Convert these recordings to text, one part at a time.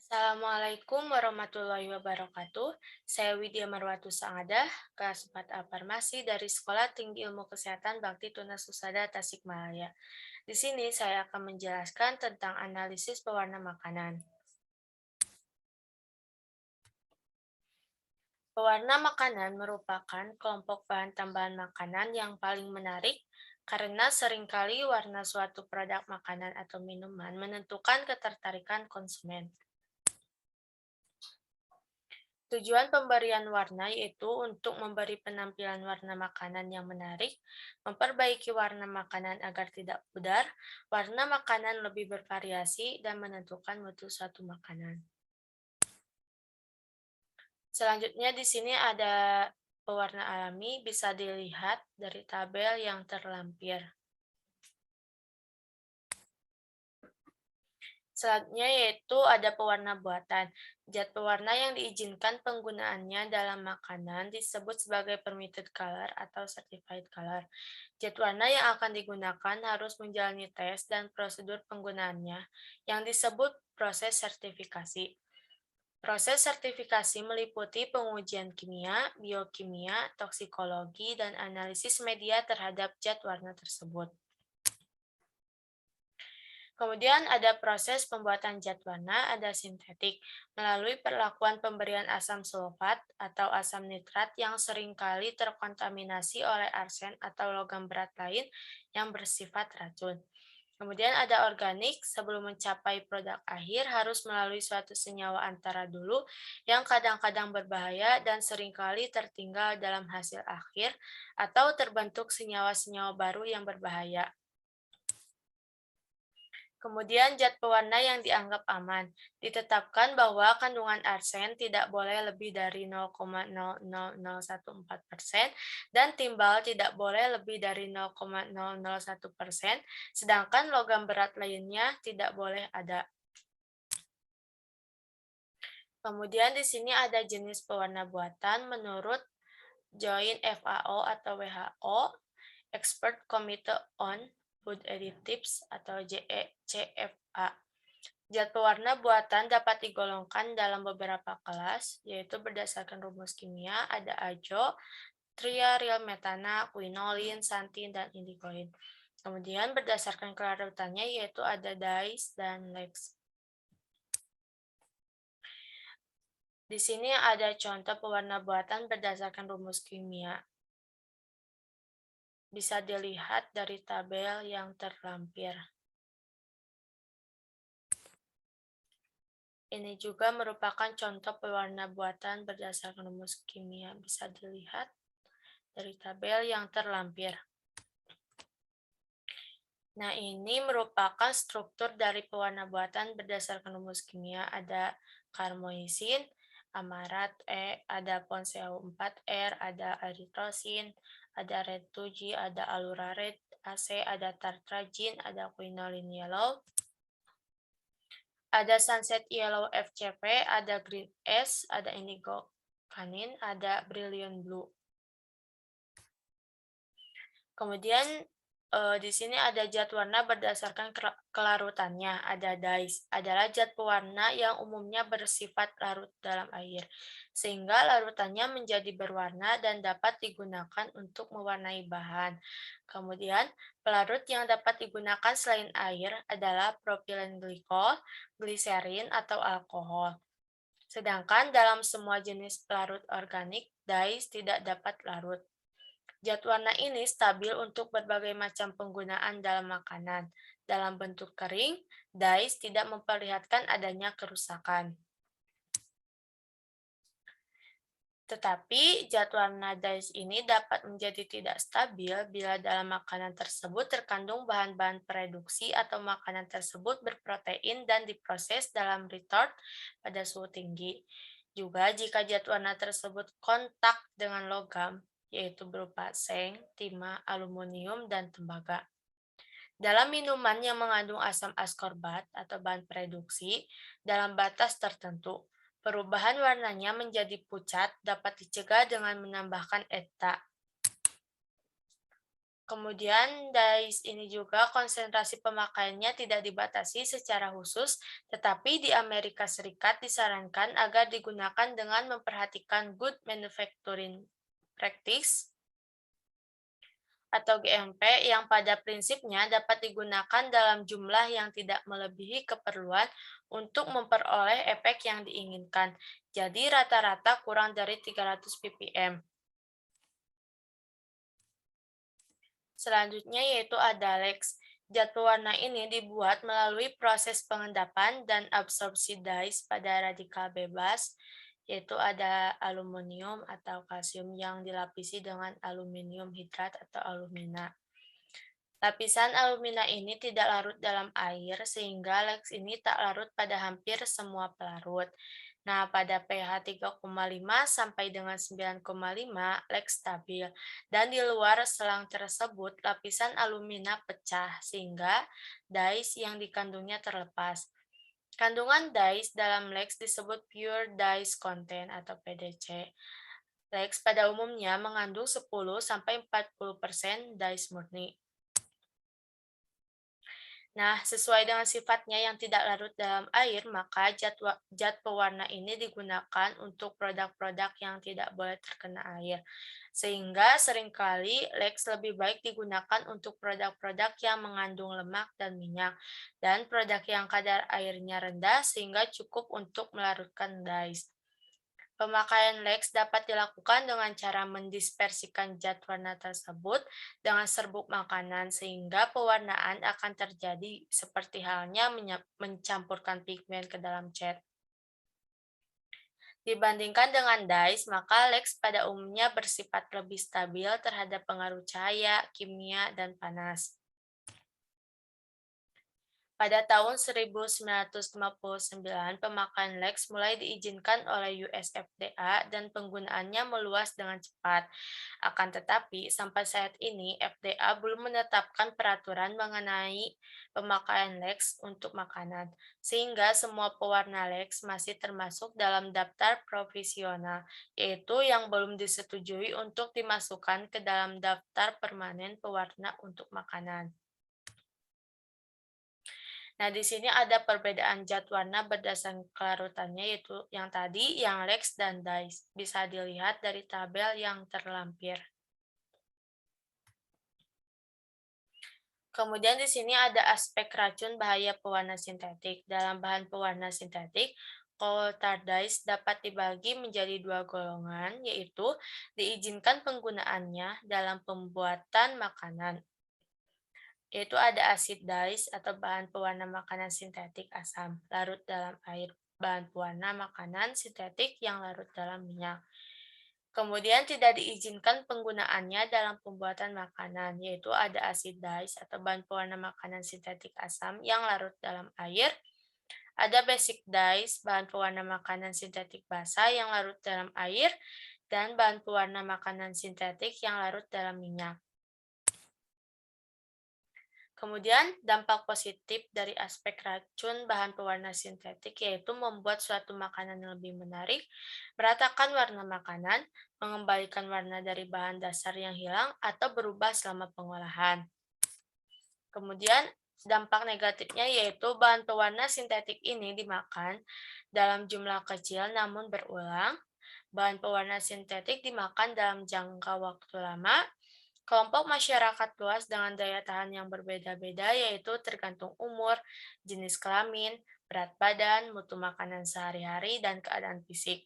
Assalamualaikum warahmatullahi wabarakatuh. Saya Widya Marwatu Sangadah, kelas 4A Farmasi dari Sekolah Tinggi Ilmu Kesehatan Bakti Tunas Husada Tasikmalaya. Di sini saya akan menjelaskan tentang analisis pewarna makanan. Pewarna makanan merupakan kelompok bahan tambahan makanan yang paling menarik karena seringkali warna suatu produk makanan atau minuman menentukan ketertarikan konsumen. Tujuan pemberian warna yaitu untuk memberi penampilan warna makanan yang menarik, memperbaiki warna makanan agar tidak pudar, warna makanan lebih bervariasi, dan menentukan mutu suatu makanan. Selanjutnya di sini ada pewarna alami, bisa dilihat dari tabel yang terlampir. Selanjutnya yaitu ada pewarna buatan. Zat pewarna yang diizinkan penggunaannya dalam makanan disebut sebagai permitted color atau certified color. Zat warna yang akan digunakan harus menjalani tes dan prosedur penggunaannya yang disebut proses sertifikasi. Proses sertifikasi meliputi pengujian kimia, biokimia, toksikologi, dan analisis media terhadap zat warna tersebut. Kemudian ada proses pembuatan zat warna, ada sintetik, melalui perlakuan pemberian asam sulfat atau asam nitrat yang seringkali terkontaminasi oleh arsen atau logam berat lain yang bersifat racun. Kemudian ada organik, sebelum mencapai produk akhir harus melalui suatu senyawa antara dulu yang kadang-kadang berbahaya dan seringkali tertinggal dalam hasil akhir atau terbentuk senyawa-senyawa baru yang berbahaya. Kemudian zat pewarna yang dianggap aman. Ditetapkan bahwa kandungan arsen tidak boleh lebih dari 0,00014% dan timbal tidak boleh lebih dari 0,001%, sedangkan logam berat lainnya tidak boleh ada. Kemudian di sini ada jenis pewarna buatan menurut Joint FAO atau WHO, Expert Committee on Food Additives atau CFA. Zat pewarna buatan dapat digolongkan dalam beberapa kelas, yaitu berdasarkan rumus kimia, ada ajo, triarilmetana, quinolin, santin, dan indigoin. Kemudian berdasarkan kelarutannya yaitu ada dyes dan lex. Di sini ada contoh pewarna buatan berdasarkan rumus kimia. Bisa dilihat dari tabel yang terlampir. Ini juga merupakan contoh pewarna buatan berdasarkan rumus kimia. Bisa dilihat dari tabel yang terlampir. Nah, ini merupakan struktur dari pewarna buatan berdasarkan rumus kimia. Ada karmoisin, amarat E, ada ponseu 4R, ada eritrosin, ada red 2G, ada alura red AC, ada tartrazine, ada quinolin yellow, ada sunset yellow FCP, ada green S, ada indigo kanin, ada brilliant blue. Kemudian di sini ada zat warna berdasarkan kelarutannya. Ada dyes, adalah zat pewarna yang umumnya bersifat larut dalam air, sehingga larutannya menjadi berwarna dan dapat digunakan untuk mewarnai bahan. Kemudian, pelarut yang dapat digunakan selain air adalah propilen glikol, gliserin, atau alkohol. Sedangkan dalam semua jenis pelarut organik, dyes tidak dapat larut. Zat warna ini stabil untuk berbagai macam penggunaan dalam makanan. Dalam bentuk kering, dyes tidak memperlihatkan adanya kerusakan. Tetapi zat warna dyes ini dapat menjadi tidak stabil bila dalam makanan tersebut terkandung bahan-bahan pereduksi atau makanan tersebut berprotein dan diproses dalam retort pada suhu tinggi. Juga jika zat warna tersebut kontak dengan logam, yaitu berupa seng, timah, aluminium, dan tembaga. Dalam minuman yang mengandung asam askorbat atau bahan pereduksi dalam batas tertentu, perubahan warnanya menjadi pucat dapat dicegah dengan menambahkan ETA. Kemudian DICE ini juga konsentrasi pemakaiannya tidak dibatasi secara khusus, tetapi di Amerika Serikat disarankan agar digunakan dengan memperhatikan Good Manufacturing Practice atau GMP yang pada prinsipnya dapat digunakan dalam jumlah yang tidak melebihi keperluan untuk memperoleh efek yang diinginkan. Jadi rata-rata kurang dari 300 ppm. Selanjutnya yaitu ada Lex. Zat pewarna ini dibuat melalui proses pengendapan dan absorpsi dyes pada radikal bebas, yaitu ada aluminium atau kalsium yang dilapisi dengan aluminium hidrat atau alumina. Lapisan alumina ini tidak larut dalam air sehingga Lex ini tak larut pada hampir semua pelarut. Nah, pada pH 3,5 sampai dengan 9,5 Lex stabil dan di luar selang tersebut lapisan alumina pecah sehingga dyes yang dikandungnya terlepas. Kandungan dyes dalam Lex disebut pure dyes content atau PDC. Lex pada umumnya mengandung 10 sampai 40% dyes murni. Nah, sesuai dengan sifatnya yang tidak larut dalam air, maka zat pewarna ini digunakan untuk produk-produk yang tidak boleh terkena air. Sehingga seringkali Lex lebih baik digunakan untuk produk-produk yang mengandung lemak dan minyak, dan produk yang kadar airnya rendah sehingga cukup untuk melarutkan dyes. Pemakaian Lex dapat dilakukan dengan cara mendispersikan zat warna tersebut dengan serbuk makanan sehingga pewarnaan akan terjadi seperti halnya mencampurkan pigmen ke dalam cat. Dibandingkan dengan dyes, maka Lex pada umumnya bersifat lebih stabil terhadap pengaruh cahaya, kimia, dan panas. Pada tahun 1959, pemakaian Lex mulai diizinkan oleh US FDA dan penggunaannya meluas dengan cepat. Akan tetapi, sampai saat ini FDA belum menetapkan peraturan mengenai pemakaian Lex untuk makanan, sehingga semua pewarna Lex masih termasuk dalam daftar provisional, yaitu yang belum disetujui untuk dimasukkan ke dalam daftar permanen pewarna untuk makanan. Nah, di sini ada perbedaan zat warna berdasarkan kelarutannya, yaitu yang tadi, yang Lex dan Dice. Bisa dilihat dari tabel yang terlampir. Kemudian di sini ada aspek racun bahaya pewarna sintetik. Dalam bahan pewarna sintetik, coal tar dyes dapat dibagi menjadi dua golongan, yaitu diizinkan penggunaannya dalam pembuatan makanan, yaitu ada asid dyes atau bahan pewarna makanan sintetik asam, larut dalam air, bahan pewarna makanan sintetik yang larut dalam minyak. Kemudian tidak diizinkan penggunaannya dalam pembuatan makanan, yaitu ada asid dyes atau bahan pewarna makanan sintetik asam yang larut dalam air, ada basic dyes, bahan pewarna makanan sintetik basah yang larut dalam air, dan bahan pewarna makanan sintetik yang larut dalam minyak. Kemudian, dampak positif dari aspek racun bahan pewarna sintetik yaitu membuat suatu makanan lebih menarik, meratakan warna makanan, mengembalikan warna dari bahan dasar yang hilang, atau berubah selama pengolahan. Kemudian, dampak negatifnya yaitu bahan pewarna sintetik ini dimakan dalam jumlah kecil namun berulang, bahan pewarna sintetik dimakan dalam jangka waktu lama. Kelompok masyarakat luas dengan daya tahan yang berbeda-beda yaitu tergantung umur, jenis kelamin, berat badan, mutu makanan sehari-hari, dan keadaan fisik.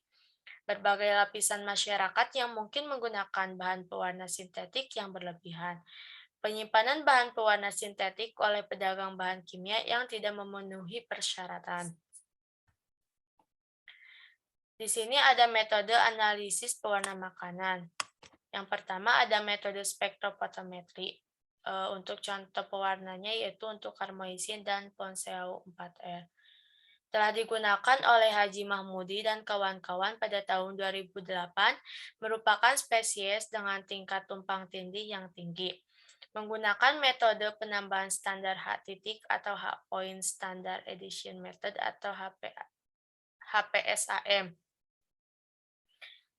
Berbagai lapisan masyarakat yang mungkin menggunakan bahan pewarna sintetik yang berlebihan. Penyimpanan bahan pewarna sintetik oleh pedagang bahan kimia yang tidak memenuhi persyaratan. Di sini ada metode analisis pewarna makanan. Yang pertama ada metode spektrofotometri. Untuk contoh pewarnanya yaitu untuk karmoisin dan ponseu 4R. Telah digunakan oleh Haji Mahmudi dan kawan-kawan pada tahun 2008, merupakan spesies dengan tingkat tumpang tindih yang tinggi. Menggunakan metode penambahan standar H titik atau H point standard addition method atau HPSAM.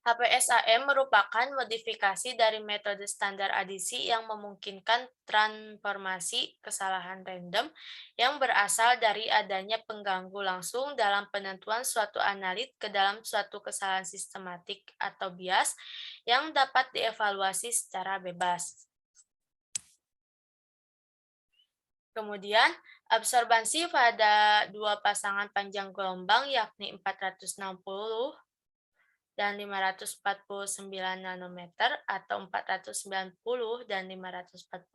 HPSAM merupakan modifikasi dari metode standar adisi yang memungkinkan transformasi kesalahan random yang berasal dari adanya pengganggu langsung dalam penentuan suatu analit ke dalam suatu kesalahan sistematik atau bias yang dapat dievaluasi secara bebas. Kemudian, absorbansi pada dua pasangan panjang gelombang yakni 460 dan 549 nanometer atau 490 dan 541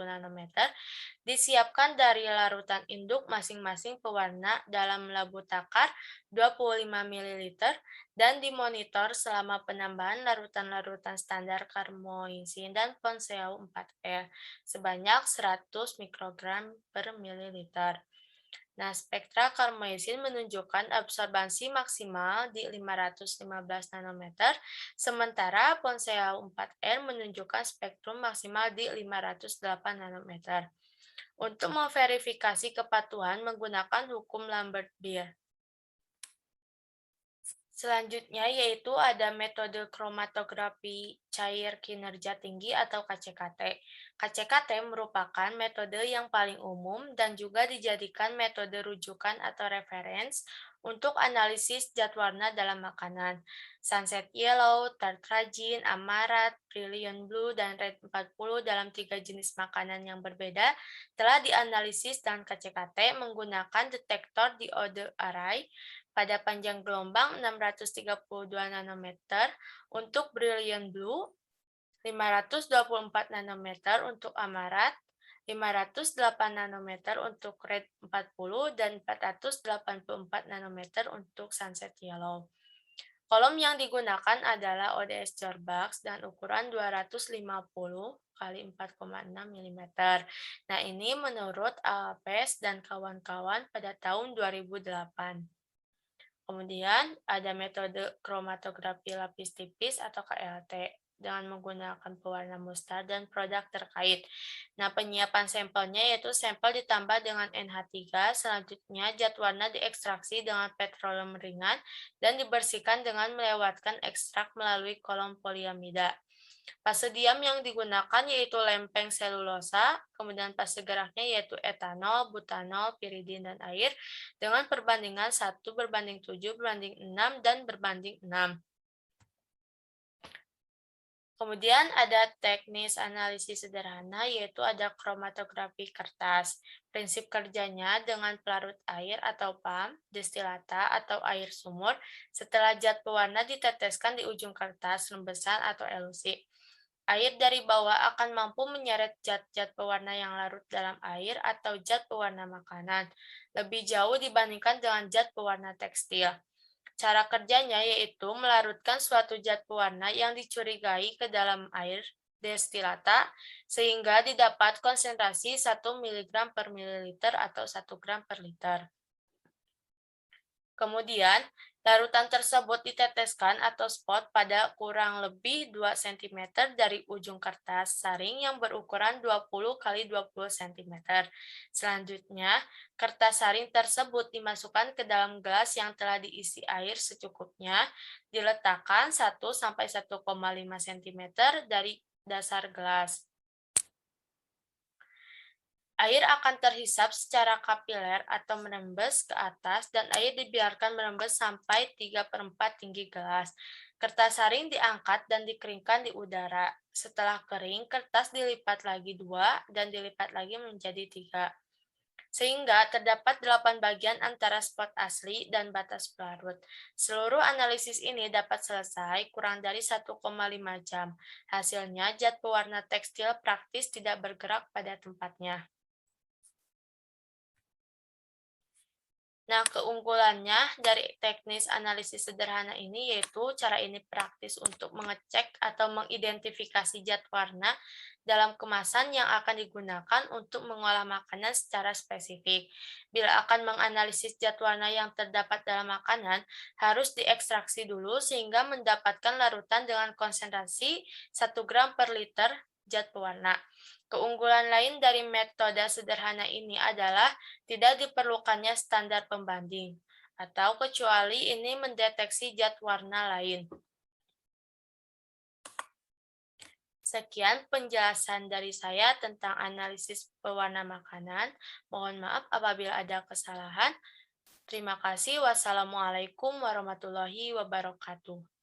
nanometer disiapkan dari larutan induk masing-masing pewarna dalam labu takar 25 ml dan dimonitor selama penambahan larutan-larutan standar karmoisin dan ponseu 4R sebanyak 100 mikrogram per mililiter. Nah, spektra karmoisin menunjukkan absorbansi maksimal di 515 nanometer, sementara ponsel 4R menunjukkan spektrum maksimal di 508 nanometer. Untuk memverifikasi kepatuhan menggunakan hukum Lambert-Beer. Selanjutnya yaitu ada metode kromatografi cair kinerja tinggi atau KCKT. KCKT merupakan metode yang paling umum dan juga dijadikan metode rujukan atau reference untuk analisis zat warna dalam makanan. Sunset yellow, tartragin, amarat, brilliant blue, dan red 40 dalam tiga jenis makanan yang berbeda telah dianalisis dengan KCKT menggunakan detektor diode array pada panjang gelombang 632 nanometer untuk brilliant blue, 524 nanometer untuk amarat, 508 nanometer untuk red 40, dan 484 nanometer untuk sunset yellow. Kolom yang digunakan adalah ODS Jorbox dan ukuran 250 kali 4,6 mm. Nah, ini menurut Alpes dan kawan-kawan pada tahun 2008. Kemudian ada metode kromatografi lapis tipis atau KLT dengan menggunakan pewarna mustar dan produk terkait. Nah, penyiapan sampelnya yaitu sampel ditambah dengan NH3, selanjutnya zat warna diekstraksi dengan petroleum ringan dan dibersihkan dengan melewatkan ekstrak melalui kolom poliamida. Fase diam yang digunakan yaitu lempeng selulosa, kemudian fase geraknya yaitu etanol, butanol, piridin, dan air dengan perbandingan 1:7/6 dan berbanding 6. Kemudian ada teknis analisis sederhana yaitu ada kromatografi kertas. Prinsip kerjanya dengan pelarut air atau PAM, destilata atau air sumur setelah zat pewarna diteteskan di ujung kertas, rembesan atau elusi. Air dari bawah akan mampu menyeret zat-zat pewarna yang larut dalam air atau zat pewarna makanan, lebih jauh dibandingkan dengan zat pewarna tekstil. Cara kerjanya yaitu melarutkan suatu zat pewarna yang dicurigai ke dalam air destilata sehingga didapat konsentrasi 1 mg per mililiter atau 1 gram per liter. Kemudian, larutan tersebut diteteskan atau spot pada kurang lebih 2 cm dari ujung kertas saring yang berukuran 20 kali 20 cm. Selanjutnya, kertas saring tersebut dimasukkan ke dalam gelas yang telah diisi air secukupnya, diletakkan 1 sampai 1,5 cm dari dasar gelas. Air akan terhisap secara kapiler atau merembes ke atas dan air dibiarkan merembes sampai 3/4 tinggi gelas. Kertas saring diangkat dan dikeringkan di udara. Setelah kering, kertas dilipat lagi 2 dan dilipat lagi menjadi 3. Sehingga terdapat 8 bagian antara spot asli dan batas pelarut. Seluruh analisis ini dapat selesai kurang dari 1,5 jam. Hasilnya, zat pewarna tekstil praktis tidak bergerak pada tempatnya. Nah, keunggulannya dari teknis analisis sederhana ini yaitu cara ini praktis untuk mengecek atau mengidentifikasi zat warna dalam kemasan yang akan digunakan untuk mengolah makanan secara spesifik. Bila akan menganalisis zat warna yang terdapat dalam makanan, harus diekstraksi dulu sehingga mendapatkan larutan dengan konsentrasi 1 gram per liter zat pewarna. Keunggulan lain dari metode sederhana ini adalah tidak diperlukannya standar pembanding, atau kecuali ini mendeteksi zat warna lain. Sekian penjelasan dari saya tentang analisis pewarna makanan. Mohon maaf apabila ada kesalahan. Terima kasih. Wassalamualaikum warahmatullahi wabarakatuh.